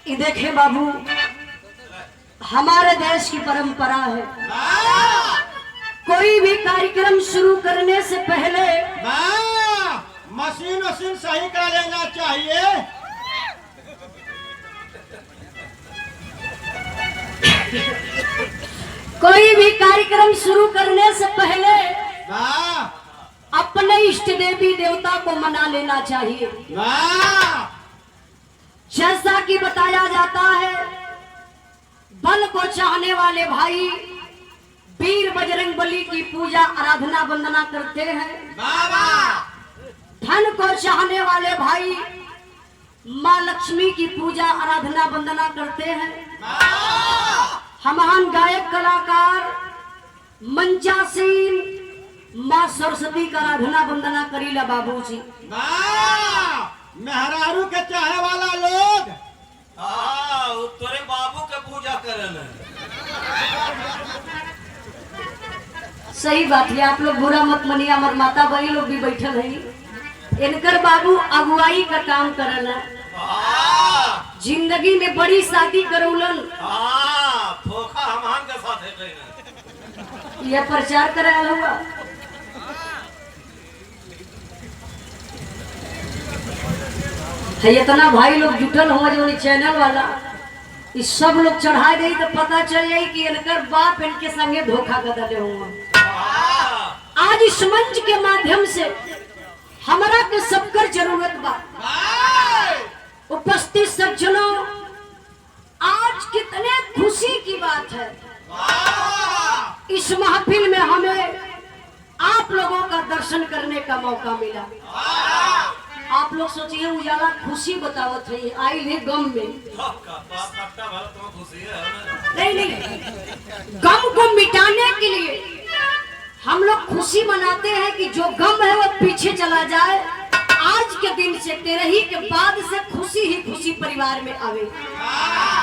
ये देखे बाबू, हमारे देश की परंपरा है, कोई भी कार्यक्रम शुरू करने से पहले मशीन सही कर लेना चाहिए। कोई भी कार्यक्रम शुरू करने से पहले अपने इष्ट देवी देवता को मना लेना चाहिए। जैसा कि बताया जाता है, बल को चाहने वाले भाई वीर बजरंगबली की पूजा आराधना वंदना करते हैं। धन को चाहने वाले भाई माँ लक्ष्मी की पूजा आराधना वंदना करते हैं। महान गायक कलाकार मंचासीन माँ सरस्वती का आराधना वंदना करीला बाबूजी। मेहरारू के चाहे वाला लोग तोरे बाबू के पूजा करे। सही बात है, आप लोग बुरा मत मनिए, हमार माता बहनी लोग भी बैठल है। इनकर बाबू अगुवाई का काम करल है, जिंदगी में बड़ी शादी करौलन, यह प्रचार कराया हुआ। है इतना भाई लोग जुटल हुआ जो चैनल वाला, इस सब लोग चढ़ा दे तो पता चल जाये कि इनकर बाप इनके संगे धोखा कर दे हुआ। आज इस मंच के माध्यम से हमारा के सबकर जरूरत बा। उपस्थित सज्जनों, आज कितने खुशी की बात है, इस महफिल में हमें आप लोगों का दर्शन करने का मौका मिला। आप लोग सोचिए, उजाला खुशी बतावत है, आई है गम में। नहीं, गम को मिटाने के लिए हम लोग खुशी मनाते हैं कि जो गम है वो पीछे चला जाए। आज के दिन से तेरही के बाद से खुशी ही खुशी परिवार में आवे,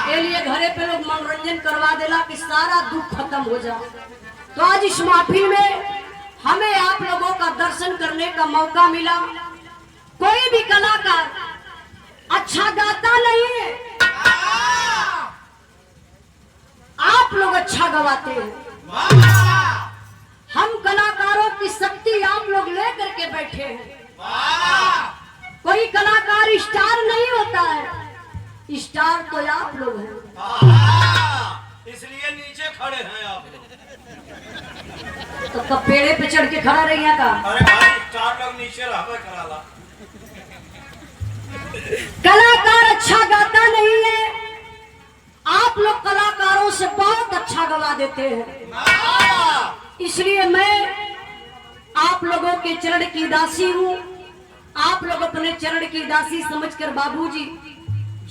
के लिए घरे पे लोग मनोरंजन करवा देला कि सारा दुख खत्म हो जाए। तो आज इस महफिल में हमें आप लोगों का दर्शन करने का मौका मिला। कोई भी कलाकार अच्छा गाता नहीं है, आप लोग अच्छा गवाते हैं। हम कलाकारों की शक्ति आप लोग लेकर के बैठे हैं। कोई कलाकार स्टार नहीं होता है, स्टार तो आप लोग हैं, इसलिए नीचे खड़े हैं आप लोग। तो पेड़े पे चढ़ के खड़ा रहिए का। अरे भाई, स्टार लोग नीचे रहबे कराला। कलाकार अच्छा गाता नहीं है, आप लोग कलाकारों से बहुत अच्छा गवा देते हैं। इसलिए मैं आप लोगों के चरण की दासी हूँ। आप लोग अपने चरण की दासी समझकर बाबूजी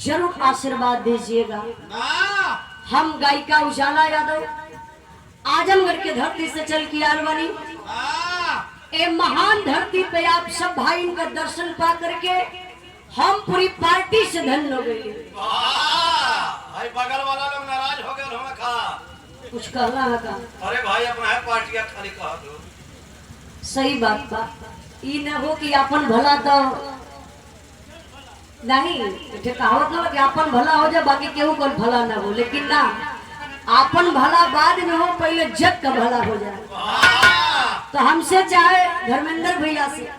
जरूर आशीर्वाद दीजिएगा। हम गायिका उजाला यादव आजमगढ़ के धरती से चल के आल बनी, ए महान धरती पे आप सब भाई का दर्शन पा करके हम पूरी पार्टी से धन्य हो गए। भाई बगल वाला लोग नाराज हो गए हमें खा कुछ कहना है का? अरे भाई अपना है पार्टी खाली कहा दो। सही बात बा, ई न हो कि अपन भला तो नहीं, कहावत ना कि अपन भला हो जाए बाकी केहू को भला ना हो, लेकिन ना, अपन भला बाद में हो, पहले जग का भला हो जाए। तो हमसे चाहे धर्मेंद्र भैया से,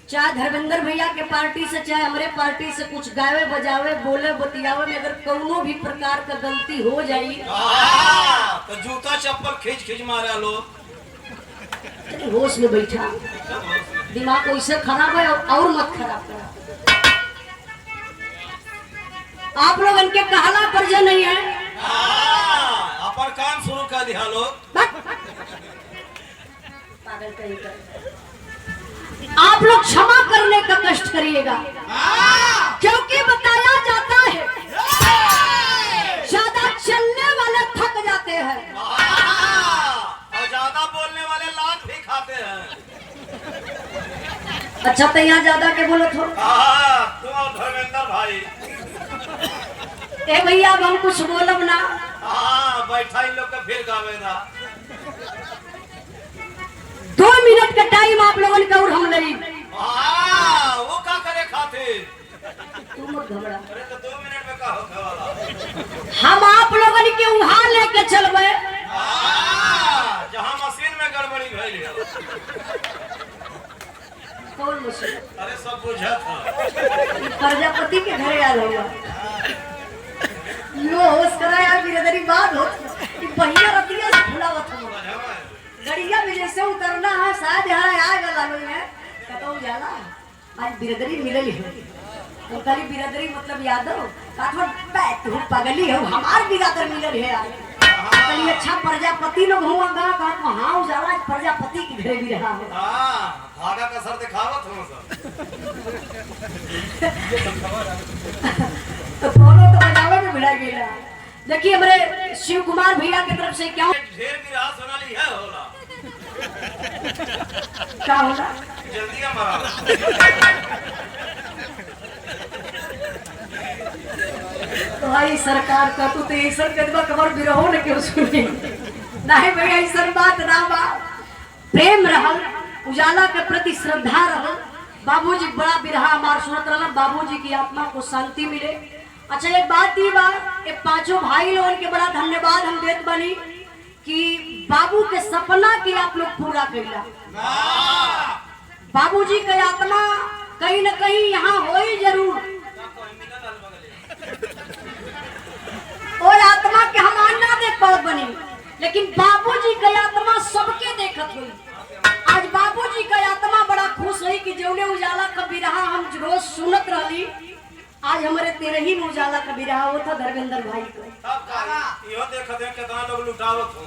चाहे धर्मेंद्र भैया के पार्टी से, चाहे हमारे पार्टी से कुछ गावे बजावे बोले बतियावे में अगर कोनो भी प्रकार का गलती हो जाए तो जूता चप्पल खींच मारे लोग। होश में बैठा, दिमाग वैसे खराब है और मत खराब करा। आप लोग इनके कहला पर जो नहीं है, अपन काम शुरू कर दिया लोग। पागल कहीं कर। आप लोग क्षमा करने का कष्ट करिएगा, क्योंकि बताया जाता है ज्यादा चलने वाले थक जाते हैं और ज्यादा बोलने वाले लात भी खाते हैं। अच्छा, तो यहाँ ज्यादा के बोलो तो तुम और धर्मेंद्र भाई। ए भैया, अब हम कुछ बोलब ना। बैठा इन लोग का फिर गावेगा। 2 मिनट का टाइम आप लोगों ने और हम नहीं। वो क्या करे खाते? तू मत घबरा। अरे तो 2 मिनट में का होखे वाला। हम आप लोगन के वहां लेके चलबे जहाँ मशीन में गड़बड़ी भइल है। कौन मशीन? अरे सब बुझत है। प्रजापति के घरे आल हुआ यो होश करा यार बिरदरी बात हो कि पहिया रतिया से फुलावत हो गड़िया में जैसे उतरना है शायद यहाँ आ गया लोग है कतो जाला आज बिरदरी मिलल है तो कली बिरदरी मतलब यादव काठो बैठ हो पगली हो हमार बिरदर मिलल है आज कली अच्छा प्रजापति लोग हुआ गा का वहां उजाला आज प्रजापति के घरे भी रहा है। हां भागा का सर दिखावत हो सब। तो दोनों तो बजावे में भिड़ा गया। देखिए हमारे शिव कुमार भैया की तरफ से क्या ढेर की राह सुनाली है होला। क्या होला? जल्दी आ मारा। तो भाई सरकार का तो ऐसा कदमा कमर बिरहो न क्यों सुनी नहीं भैया ऐसा बात ना बा प्रेम रहल उजाला के प्रति श्रद्धा रहल बाबूजी बड़ा बिरहा हमार सुनत रहल बाबूजी की आत्मा को शांति मिले। अच्छा एक बात ये बा ये पांचों भाई लोगों के बड़ा धन्यवाद हम देत बनी कि बाबू के सपना के आप लोग पूरा कइला। बाबूजी के आत्मा कहीं न कहीं यहाँ हो ही जरूर और आत्मा के हम आना देख पाओ बनी लेकिन बाबूजी का आत्मा सबके देखत हुई। आज बाबूजी का आत्मा बड़ा खुश हुई कि जौने उजाला का बिरहा हम रोज सुनत रहली आज हमारे तेरही में उजाला का बिरहा वो था धर्मेंद्र भाई को। सब का इहो देखत है कितना लोग लुटावत हो।